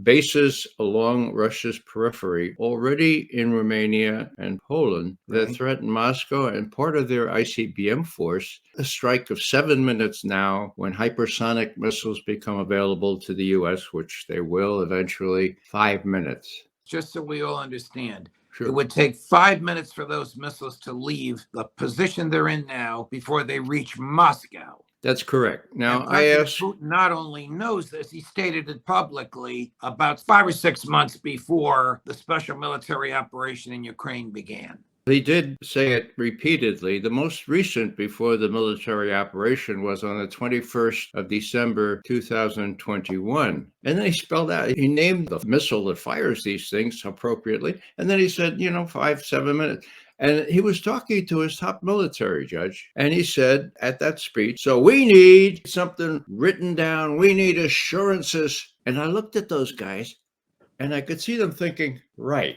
bases along Russia's periphery already in Romania and Poland that Right. threaten Moscow and part of their ICBM force. A strike of 7 minutes now when hypersonic missiles become available to the U.S., which they will eventually, 5 minutes. Just so we all understand, it Sure. would take 5 minutes for those missiles to leave the position they're in now before they reach Moscow. That's correct. Now, And I President asked, Putin not only knows this, he stated it publicly about 5 or 6 months before the special military operation in Ukraine began. he did say it repeatedly. The most recent before the military operation was on the 21st of December, 2021. And then he spelled out, he named the missile that fires these things appropriately. And then he said, 5, 7 minutes. And he was talking to his top military judge. And he said at that speech, so we need something written down. We need assurances. And I looked at those guys and I could see them thinking, right.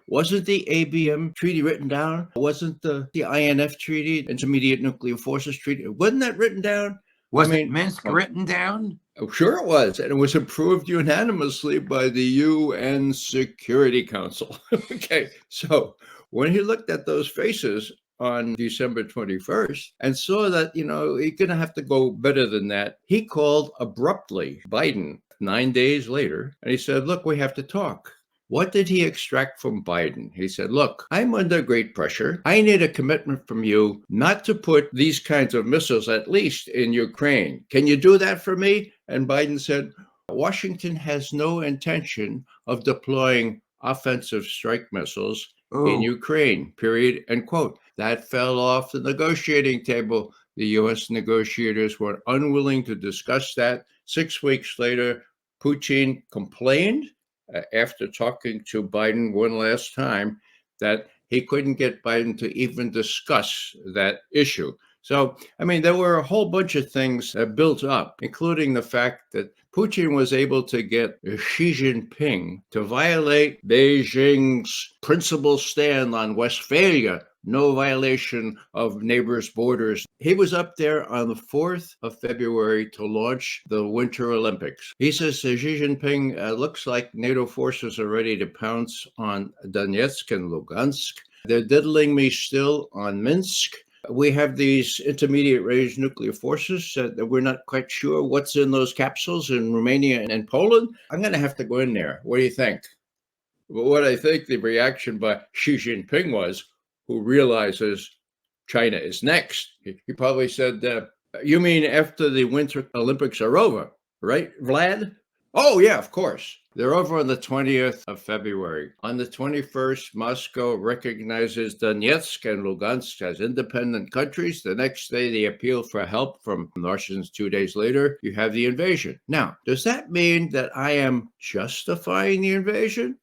Wasn't the ABM treaty written down? Wasn't the INF treaty, Intermediate Nuclear Forces Treaty, wasn't that written down? Wasn't Minsk written down? Sure it was. And it was approved unanimously by the UN Security Council. Okay, so when he looked at those faces on December 21st and saw that, he's going to have to go better than that, he called abruptly Biden 9 days later, and he said, look, we have to talk. What did he extract from Biden? He said, look, I'm under great pressure. I need a commitment from you not to put these kinds of missiles, at least in Ukraine. Can you do that for me? And Biden said, Washington has no intention of deploying offensive strike missiles in Ukraine, period, end quote. That fell off the negotiating table. The U.S. negotiators were unwilling to discuss that. 6 weeks later, Putin complained after talking to Biden one last time that he couldn't get Biden to even discuss that issue. So, there were a whole bunch of things that built up, including the fact that Putin was able to get Xi Jinping to violate Beijing's principal stand on Westphalia, no violation of neighbors' borders. He was up there on the 4th of February to launch the Winter Olympics. He says to Xi Jinping, looks like NATO forces are ready to pounce on Donetsk and Lugansk. They're diddling me still on Minsk. We have these intermediate range nuclear forces that we're not quite sure what's in those capsules in Romania and Poland. I'm going to have to go in there. What do you think? Well, what I think the reaction by Xi Jinping was, who realizes China is next. He probably said, you mean after the Winter Olympics are over, right, Vlad? Oh, yeah, of course. They're over on the 20th of February. On the 21st, Moscow recognizes Donetsk and Lugansk as independent countries. The next day, they appeal for help from the Russians. 2 days later, you have the invasion. Now, does that mean that I am justifying the invasion?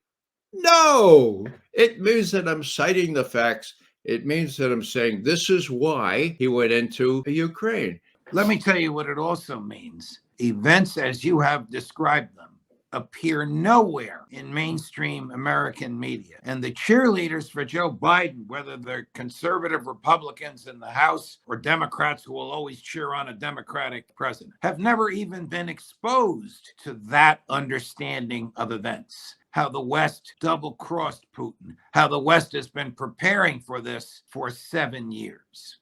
No, it means that I'm citing the facts. It means that I'm saying this is why he went into Ukraine. Let me tell you what it also means. Events as you have described them appear nowhere in mainstream American media. And the cheerleaders for Joe Biden, whether they're conservative Republicans in the House or Democrats who will always cheer on a Democratic president, have never even been exposed to that understanding of events. How the West double-crossed Putin, how the West has been preparing for this for 7 years.